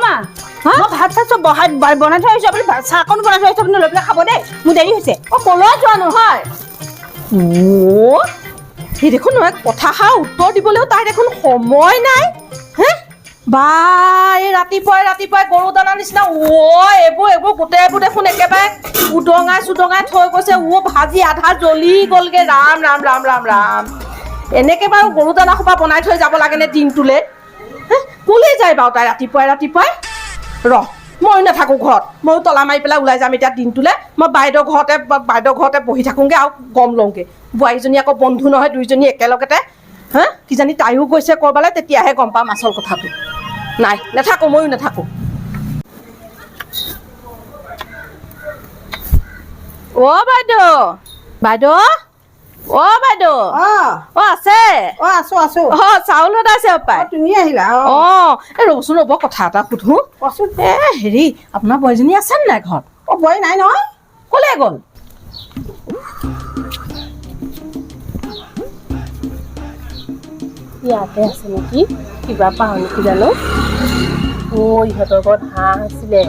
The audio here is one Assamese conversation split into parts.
মা মই ভাত চাত চব বনাই থৈ আহিছো আপুনি চাহকণ বনাই থৈ আহিছো আপুনি লৈ পেলাই খাব দেই মোৰ দেৰি হৈছে কলৈ যোৱা নহয় সি দেখোন নহয় কথা উত্তৰ দিবলৈও তাই দেখোন সময় নাই হে বা এই ৰাতিপুৱাই গৰু দানা নিচিনা এইবোৰ গোটেইবোৰ দেখোন একেবাৰে উদঙাই থৈ গৈছে ভাজি আধা জ্বলি গ'লগে ৰাম ৰাম ৰাম ৰাম ৰাম এনেকে বাৰু গৰু দানা সোপা বনাই থৈ যাব লাগে নে দিনটোলে কলৈ যায় বাৰু তাই ৰাতিপুৱাই ময়ো নাথাকোঁ ঘৰত ময়ো তলা মাৰি পেলাই ওলাই যাম এতিয়া দিনটোলে মই বাইদেউ ঘৰতে বহি থাকোঁগৈ আৰু গম লওঁগৈ বোৱাৰীজনী আকৌ বন্ধু নহয় দুইজনী একেলগতে কিজানি তাইও গৈছে ক'ৰবালৈ তেতিয়াহে গম পাম আচল কথাটো নাই নাথাকোঁ ময়ো নাথাকোঁ বাইদেউ আছে আছো চাউল সদাইছে পাই তুমি আহিলা ৰ'বচোন ৰ'ব কথা এটা সুধো কচোন হেৰি আপোনাৰ বোৱাৰীজনী আছে নাই ঘৰত বোৱাৰী নাই নহয় ক'লে গ'ল ইয়াতে আছে নেকি কিবা পাওঁ নেকি জানো ইহঁতৰ ঘৰত হাঁহ আছিলে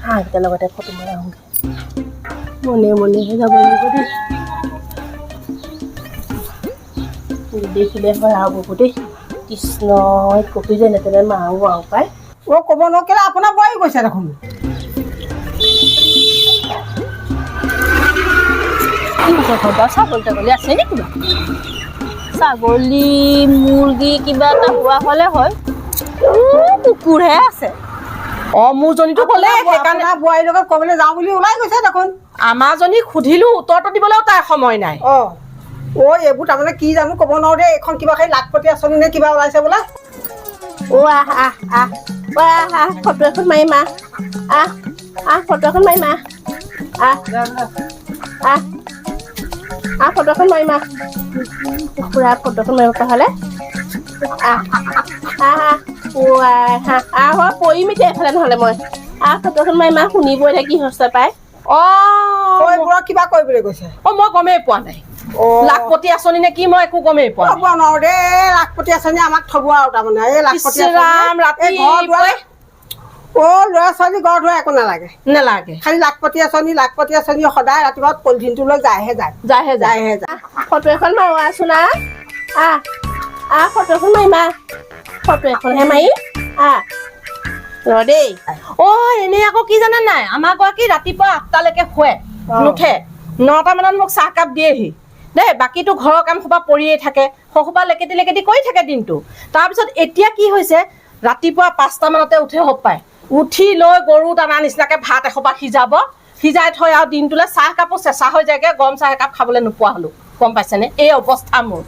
হাঁহকেইটাৰ লগতে ফটো মাৰি আহোঁগৈ মনেহে যাব লাগিব দেই দেখিলে হয় আৰু বহুত দেই কৃষ্ণ কপি যেনে তেনে মাও আৰু পায় ক'ব নকলে আপোনাৰ বোৱাৰী গৈছে দেখোন ছাগলী তাগলী আছে নেকি কিবা ছাগলী মুৰ্গী কিবা এটা হোৱা হ'লে হয় কুকুৰহে আছে মোৰজনীটো ক'লে সেইকাৰণে বোৱাৰীৰ লগত ক'বলৈ যাওঁ বুলি ওলাই গৈছে দেখোন আমাৰজনীক সুধিলো উত্তৰটো দিবলৈও তাই সময় নাই এইবোৰ তাৰমানে কি জানো ক'ব নোৱাৰো দেই এইখন কিবা সেই লাখপতি আঁচনি নে কিবা ওলাইছে বোলে ফটো এখন মাৰিম ফটো এখন মাৰিম ফটো এখন মাৰিম পুৰা ফটোখন মাৰিব পৰা হ'লে পৰিম এতিয়া এফালে নহ'লে মই ফটোখন মাৰিম শুনিব এতিয়া কি হৈছে পাই কিবা কৰিবলৈ গৈছে মই গমেই পোৱা নাই লাখপতি আঁচনি নে কি মই একো গমেই পোৱা নোৱাৰো দেই লাখপতি আঁচনি আমাক থব আৰু তাৰমানে এই লাখপতি ল'ৰা ছোৱালী ঘৰ ধোৱা একো নালাগে খালি লাখপতি আঁচনি সদায় ৰাতিপুৱা পলিথিনটো লৈ যায়হে যায় ফটো এখন মাৰো আছোন ফটো এখন মাৰিমা ফটো এখনহে মাৰি দেই এনেই আকৌ কি জানে নাই আমাৰ গৰাকী ৰাতিপুৱা 8টালৈকে শুৱে নুঠে 9টা মানত মোক চাহকাপ দিয়েহি দেই বাকীটো ঘৰৰ কাম সোপা পৰিয়ে থাকে সসোপা লেকেটি কৰি থাকে দিনটো তাৰপিছত এতিয়া কি হৈছে ৰাতিপুৱা 5টা মানতে উঠে পায় উঠি লৈ গৰু দানা নিচিনাকে ভাত এসোপা সিজাই থৈ আৰু দিনটোলৈ চাহকাপো চেঁচা হৈ যায়গে গৰম চাহ একাপ খাবলৈ নোপোৱা হলো গম পাইছেনে এই অৱস্থা মোৰ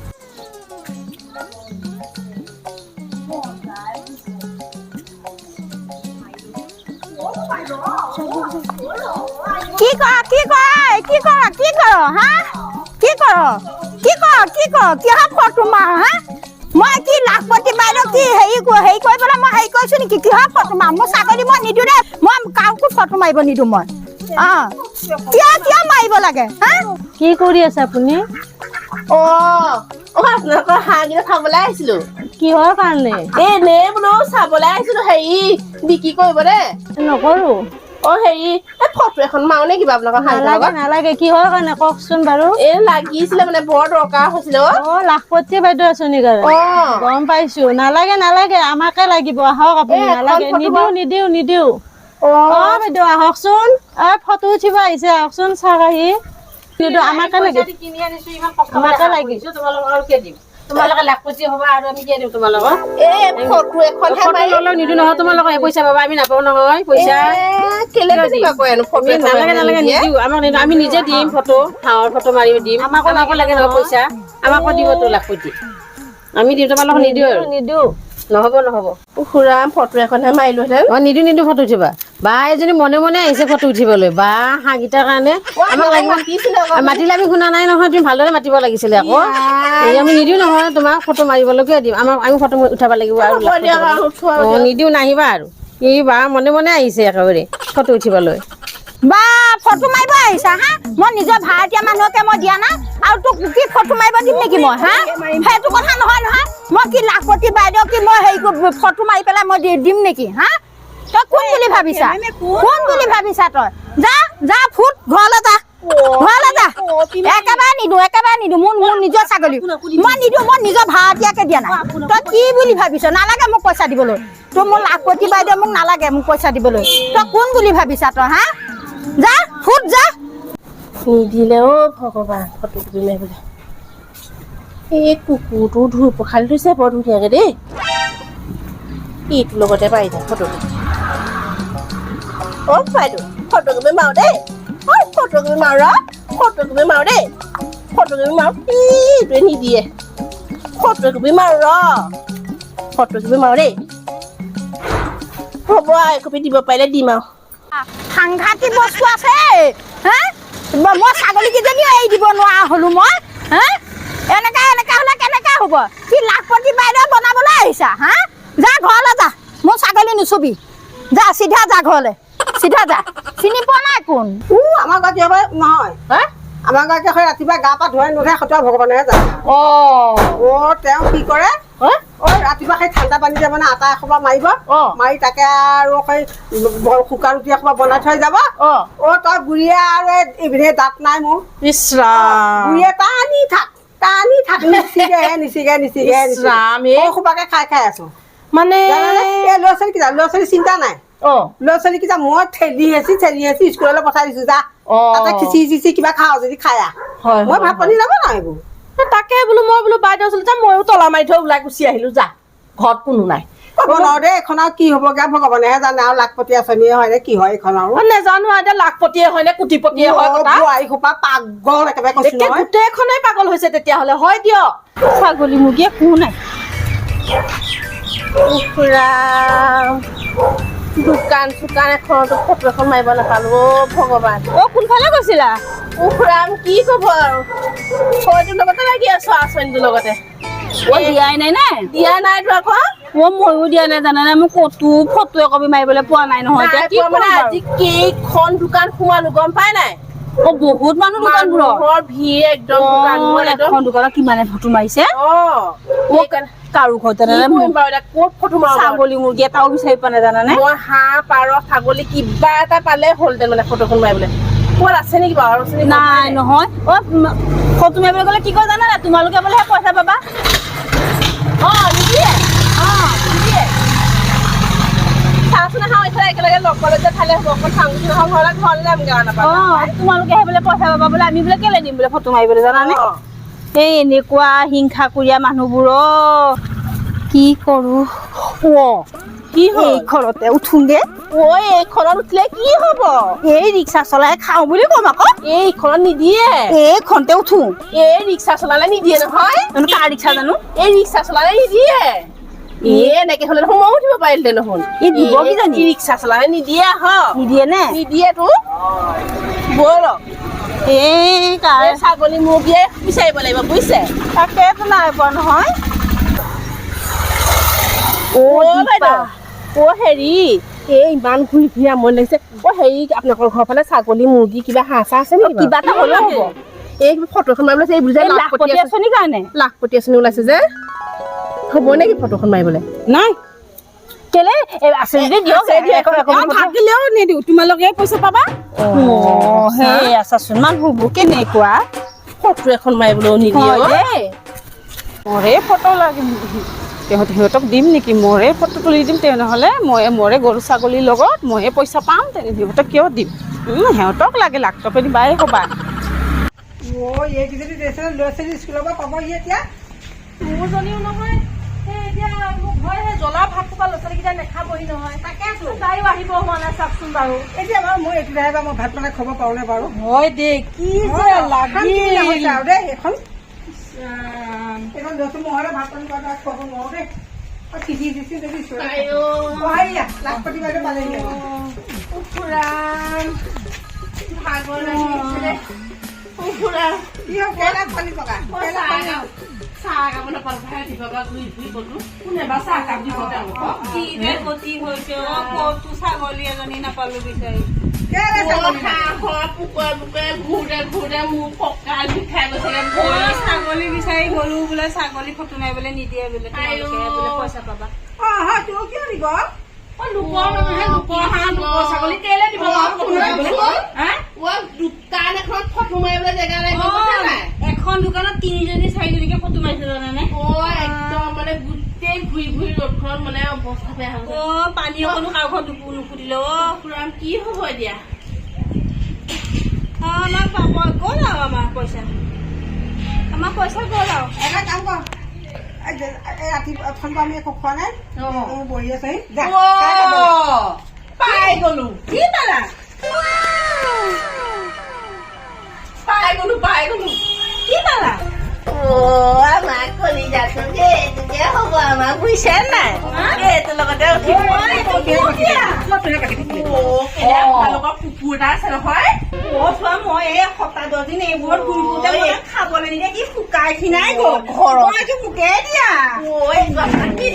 মই কি লাখপতি বাইদেউ কি হেৰি কৰিবলৈ মই হেৰি কৰিছো নেকি কিহৰ ফটো মাৰ মোৰ ছাগলী মই নিদিওঁ দেই মই কাকো ফটো মাৰিব নিদিওঁ মই কিয় মাৰিব লাগে কি কৰি আছে আপুনি আপোনালোকৰ হাঁহকেইটা খাবলৈ আহিছিলো কিহৰ কাৰণে এনেই বোলো চাবলৈ আহিছিলো হেৰি বিক্ৰী কৰিব দেই নকৰো হেৰি ফটো এখন মাৰো নে কিবা আপোনালোকৰ নালাগে কিহৰ কাৰণে কওকচোন বাৰু লাগিছিলে মানে বৰ দৰকাৰ হৈছিলে লাখপতি বাইদেউ আঁচনি কাৰণে গম পাইছো নালাগে আমাকে লাগিব আহক আপুনি নালাগে নিদিও বাইদেউ আহকচোন ফটো উঠিব আহিছে আহকচোন চাওক আহি আমাকে লাগে তোমালোকে লাখপতি হবা আৰু আমি কি দিম তোমালোকক ফটো এখনহে মাৰি নিদিওঁ নহয় তোমালোকক পইচা পাবা আমি নাপাওঁ নহয় পইচা নালাগে নিদিওঁ আমাক আমি নিজে দিম ফটো হাঁহৰ ফটো মাৰি দিম আমাকো লাগে নহয় পইচা আমাকো দিবতো লাখপতি আমি দিম তোমালোকক নিদিওঁ নহ'ব খুৰাম ফটো এখনহে মাৰিলোহেঁতেন নিদিওঁ ফটো উঠিবা বা এজনী মনে আহিছে ফটো উঠিবলৈ বা হাঁহকেইটাৰ কাৰণে আমাক লাগিব মাতিলে আমি শুনা নাই নহয় তুমি ভালদৰে মাতিব লাগিছিলে আকৌ আমি নিদিওঁ নহয় তোমাক ফটো মাৰিবলৈকে দিম আমি ফটো উঠাব লাগিব আৰু নিদিওঁ নাহিবা আৰু এই বা মনে আহিছে একেবাৰে ফটো উঠিবলৈ বা ফটো মাৰিব আহিছা হা মই নিজৰ ভাড়াতীয়া মানুহকে মই দিয়া না আৰু তোক কি ফটো মাৰিব দিম নেকি মই হা সেইটো কথা নহয় নহয় মই কি লাখপতি বাইদেউ কি মই হেৰি ফটো মাৰি পেলাই মই দিম নেকি হা তই কোন বুলি ভাবিছা তই যা যা ফুট ঘৰলৈ যা একেবাৰে নিদো মোৰ নিজৰ ছাগলী মই নিদো মই নিজৰ ভাড়াতীয়াকে দিয়া নাই তই কি বুলি ভাবিছ নালাগে মোক পইচা দিবলৈ তই মোৰ লাখপতি বাইদেউ মোক নালাগে মোক পইচা দিবলৈ তই কোন বুলি ভাবিছা তই হা যা ফুট যা নিদিলে ভগৱান ফটো কপি মাৰিবলৈ এই কুকুৰটো ধুই পখালি থৈছে বৰ ধুনীয়াকে দেই ইটোৰ লগতে পাৰি যায় ফটো বাইদেউ ফটো কপি মাৰো দেই ফটো কপি মাৰো ফটো কপি মাৰো দেই ফটো কপি মাৰো ইটোৱে নিদিয়ে ফটো কপি মাৰো ফটো কপি মাৰো দেই হ'ব একপি দিব পাৰিলে দিম আৰু সাংঘাতিক বস্তু আছে হা মই ছাগলীকেইজনীও এৰি দিব নোৱাৰা হলো মই হা এনেকা হলে কেনেকা হ'ব কি লাখপতি বাইদেউ বনাবলৈ আহিছা হা যা ঘৰলৈ যা মোৰ ছাগলী নুচুবি যা চিধা যা ঘৰলৈ চিধা যা চিনি পোৱা নাই কোন আমাৰ ঘৰত কি হ'ব নহয় আমাৰ ঘৰত ৰাতিপুৱা গা পা ধুৱাই নুধে সতোৱা ভগৱানেহে জানে তেওঁ কি কৰে ৰাতিপুৱা সেই ঠাণ্ডা পানীতে মানে আটা এসোপা মাৰিব মাৰি তাকে আৰু শুকান ৰুটি এসোপা বনাই থৈ যাব তই বুঢ়ীয়ে আৰু এইবিধে দাঁত নাই মোৰ বুঢ়ীয়ে টানি থাক নিচিগে সোপাকে খাই আছো মানে ল'ৰা ছোৱালী চিন্তা নাই ল'ৰা ছোৱালী কিটা মই ঠেলি হেঁচি স্কুললৈ পঠাই দিছো যা তাতে খিচিৰি কিবা খাওঁ যদি খাই মই ভাত পানী যাব না এইবোৰ তাকে বোলো মই বোলো বাইদেউ চলি যা ময়ো তলা মাৰি থৈ ওলাই গুচি আহিলো যা ঘৰত কোনো নাই ক'ব নোৱাৰো দেই এইখন আৰু কি হ'বগে ভগৱানেহে জানে আৰু লাখপতি আঁচনিয়ে হয় নে কি হয় এইখন আৰু নেজানো এতিয়া লাখপতিয়ে হয় নে কোটিপতিয়ে হয় বোৱাৰী সোপা পাগল একেবাৰে কৈছো নহয় গোটেইখনেই পাগল হৈছে তেতিয়াহ'লে হয় দিয়ক ছাগলী মুৰ্গী একো নাই দোকান চোকান এখনতো ফটো এখন মাৰিব নাপালো ভগৱান কোনফালে গৈছিলা উফৰাম কি ক'ব আৰু ছয়টোৰ লগতে লাগি আছো আঁচনিটোৰ লগতে দিয়াই নাই নে দিয়া নাইতো আকৌ ময়ো দিয়া নাই জানানে মোক ক'তো ফটো একপি মাৰিবলৈ পোৱা নাই নহয় এতিয়া কি মানে আজি কেইখন দোকান সোমালো গম পাই নাই বহুত মানুহ দোকানবোৰৰ ভিৰ একদম এখন দোকানত কিমানে ফটো মাৰিছে কাৰো ঘৰতে ক'ত ফটো মাৰো ছাগলী মুৰ্গী এটাও বিচাৰি পোৱা নাই জানানে মই হাঁহ পাৰ ছাগলী কিবা এটা পালে হ'লহেঁতেন মানে ফটোখন মাৰিবলৈ ক'ত আছে নেকি বাৰু নাই নহয় ফটো মাৰিবলৈ গ'লে কি কয় জানা নাই তোমালোকে বোলেহে পইচা পাবা নিদিয়ে চাওঁচোন নাখাওঁ এইফালে একেলগে লগ পালে যে খালে হ'ব অকণ চাওঁচোন নাখাওঁ ঘৰলৈ যামগৈ আৰু নাপাওঁ তোমালোকে আহি বোলে পইচা পাবা বোলে আমি বোলে কেলে দিম বোলে ফটো মাৰিবলৈ জানানে এই এনেকুৱা হিংসা কৰিয়া মানুহবোৰ কি কৰো কি হয় ঘৰতে উঠোগে এইখনত উঠিলে কি হ'ব এই ৰিক্সা চলাই খাওঁ বুলি ক'ম আকৌ এইখনত নিদিয়ে এইখনতে উঠো এই ৰিক্সা চলালে নিদিয়ে নহয় কাৰ ৰিক্সা জানো এই ৰিক্সা চলালে নিদিয়ে এনেকে হ'লে দেখোন মই উঠিব পাৰিলে দেখোন দিব কিজানি ৰিক্সা চলালে নিদিয়ে নিদিয়ে নে নিদিয়েতো ব'লক ছাগলী মুৰ্গীয়ে বিচাৰিব লাগিব বুজিছে তাকেতো নাই পোৱা নহয় হেৰি এই ইমান ঘূৰি ফুৰি আমনি লাগিছে হেৰি আপোনালোকৰ ঘৰৰ ফালে ছাগলী মুৰ্গী কিবা হাঁহ চাহ আছে নেকি কিবা এটা হ'লেও হ'ব এই ফটোখন মাৰিবলৈ এইবোৰ যে লাখপতি আঁচনিৰ কাৰণে লাখপতি আঁচনি ওলাইছে যে হ'ব নেকি ফটোখন মাৰিবলৈ নাই কেলে আঁচনি দিয়ক থাকিলেও নিদিওঁ তোমালোকে পইচা পাবা সেই আছাচোন মানুহবোৰ কেনেকুৱা ফটো এখন মাৰিবলৈও নিদিয়ে মৰে ফটো লাগে সিহঁতক দিম নেকি মৰে ফটো তুলি দিম তেনেহ'লে মৰে গৰু ছাগলীৰ লগত ময়ে পইচা পাম সিহঁতক কিয় দিম সিহঁতক লাগে লাখটপে দিবাই হ'বা এইকেইজনী ল'ৰা ছোৱালী স্কুলৰ পৰা পাবহি এতিয়া মোৰজনীও নহয় এতিয়া মোক হয় জ্বলা ভাত খোপা ল'ৰা ছোৱালীকেইটা নাখাবহি নহয় তাকে তাইও আহিব হোৱা নাই চাওকচোন বাৰু এতিয়া বাৰু মই এইটো নাহে মই ভাত বনাই খবৰ পাৰোঁনে বাৰু হয় দেই কি যে লাগিল আৰু দেই এইখন মহৰে ভাত পানী খুৱাব নোৱাৰো দেই লাখপতি বাইদেউ পালেহি ভাগৰ চাহ কাপ নাপালো ভাই দিব ঘূৰি ঘূৰি গলো কোনেবা চাহ কাপ দিব তেওঁলোকক ছাগলী এজনী নাপালো বিচাৰি কেলে ছাগলী ছাগলী বিচাৰি গলো বোলে ছাগলী ফটো মাৰিবলৈ নিদিয়ে বোলে তোমালোকে বোলে পইচা পাবা হয় তোৰ কিয় দিব লোকৰ মানুহে লোকৰ হাঁহ লোকৰ ছাগলী কেলে দিব দোকান এখন ফটো মাৰিবলৈ জেগা নাই এখন দোকানত 3জনী 4জনীকে ফটো মাৰিছে জানানে একদম মানে গোটেই ঘূৰি ঘূৰি ৰ'দখনত মানে অৱস্থা বেয়া হৈছে পানী অকণো কাৰোঘৰত নুখুধিলে খুৰাম কি হ'ব এতিয়া আমাৰ পাপা গ'ল আৰু আমাৰ পইচা গ'ল আৰু এটা কাম কৰ ৰাতিপুৱা আমি একো খোৱা নাই বহি আছে পাই গলো কি পালা পাই গলো কি পালা আমাৰ কলি যাচোন যে এইটোকে হ'ব আমাৰ বুজিছে নাই এইটোৰ লগতে উঠিব কুকুৰ এটা আছে নহয় চোৱা মই এই সপ্তাহ 10 দিন এইবোৰত ঘূৰি ফুৰোতে খাবলৈ নিদিয়ে কি শুকাই খিনাই গ'ল ঘৰটো মোকে দিয়া কি